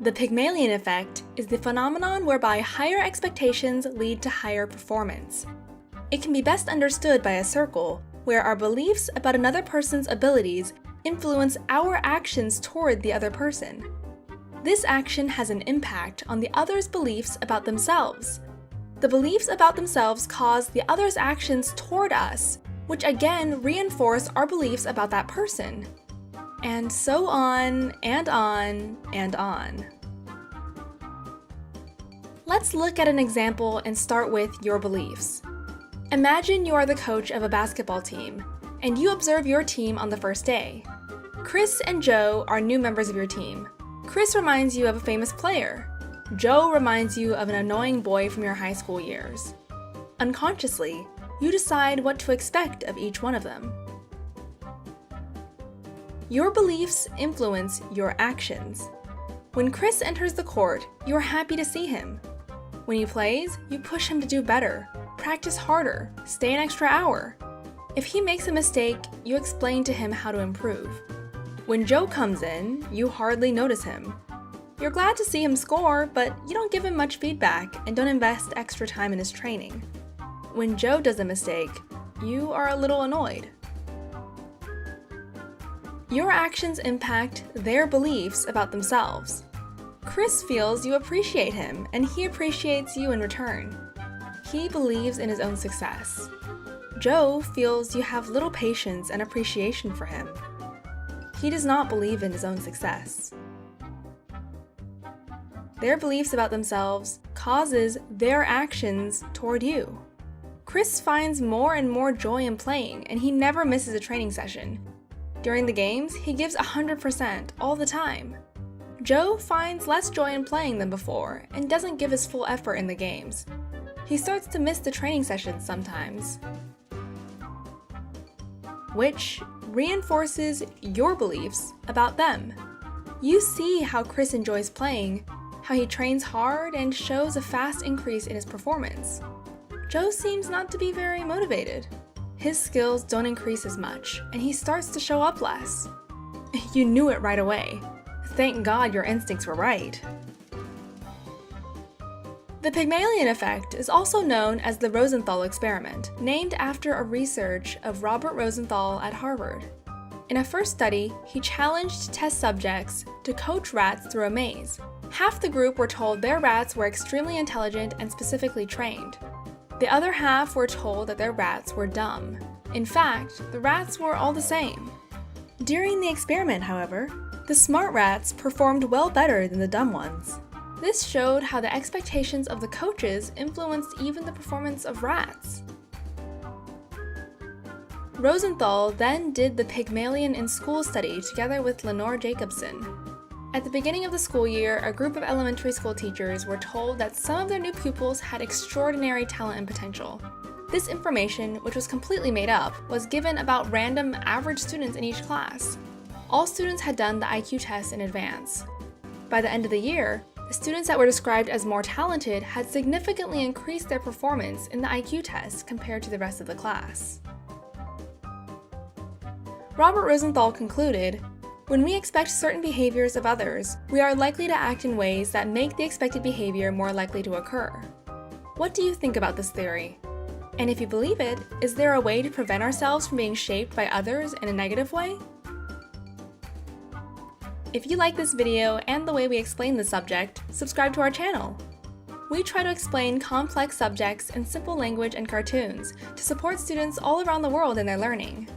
The Pygmalion effect is the phenomenon whereby higher expectations lead to higher performance. It can be best understood by a circle where our beliefs about another person's abilities influence our actions toward the other person. This action has an impact on the other's beliefs about themselves. The beliefs about themselves cause the other's actions toward us, which again reinforce our beliefs about that person. And so on, and on, and on. Let's look at an example and start with your beliefs. Imagine you are the coach of a basketball team, and you observe your team on the first day. Chris and Joe are new members of your team. Chris reminds you of a famous player. Joe reminds you of an annoying boy from your high school years. Unconsciously, you decide what to expect of each one of them. Your beliefs influence your actions. When Chris enters the court, you are happy to see him. When he plays, you push him to do better, practice harder, stay an extra hour. If he makes a mistake, you explain to him how to improve. When Joe comes in, you hardly notice him. You're glad to see him score, but you don't give him much feedback and don't invest extra time in his training. When Joe does a mistake, you are a little annoyed. Your actions impact their beliefs about themselves. Chris feels you appreciate him, and he appreciates you in return. He believes in his own success. Joe feels you have little patience and appreciation for him. He does not believe in his own success. Their beliefs about themselves causes their actions toward you. Chris finds more and more joy in playing, and he never misses a training session. During the games, he gives 100% all the time. Joe finds less joy in playing than before and doesn't give his full effort in the games. He starts to miss the training sessions sometimes, which reinforces your beliefs about them. You see how Chris enjoys playing, how he trains hard and shows a fast increase in his performance. Joe seems not to be very motivated. His skills don't increase as much, and he starts to show up less. You knew it right away. Thank God your instincts were right. The Pygmalion effect is also known as the Rosenthal experiment, named after a research of Robert Rosenthal at Harvard. In a first study, he challenged test subjects to coach rats through a maze. Half the group were told their rats were extremely intelligent and specifically trained. The other half were told that their rats were dumb. In fact, the rats were all the same. During the experiment, however, the smart rats performed well better than the dumb ones. This showed how the expectations of the coaches influenced even the performance of rats. Rosenthal then did the Pygmalion in School study together with Lenore Jacobson. At the beginning of the school year, a group of elementary school teachers were told that some of their new pupils had extraordinary talent and potential. This information, which was completely made up, was given about random average students in each class. All students had done the IQ test in advance. By the end of the year, the students that were described as more talented had significantly increased their performance in the IQ test compared to the rest of the class. Robert Rosenthal concluded, "When we expect certain behaviors of others, we are likely to act in ways that make the expected behavior more likely to occur." What do you think about this theory? And if you believe it, is there a way to prevent ourselves from being shaped by others in a negative way? If you like this video and the way we explain the subject, subscribe to our channel. We try to explain complex subjects in simple language and cartoons to support students all around the world in their learning.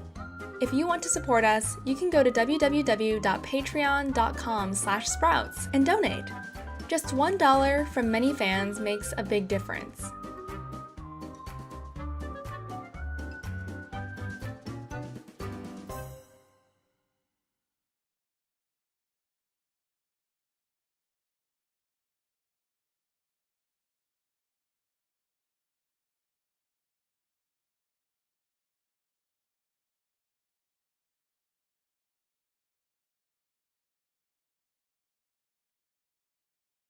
If you want to support us, you can go to www.patreon.com/sprouts and donate. Just $1 from many fans makes a big difference.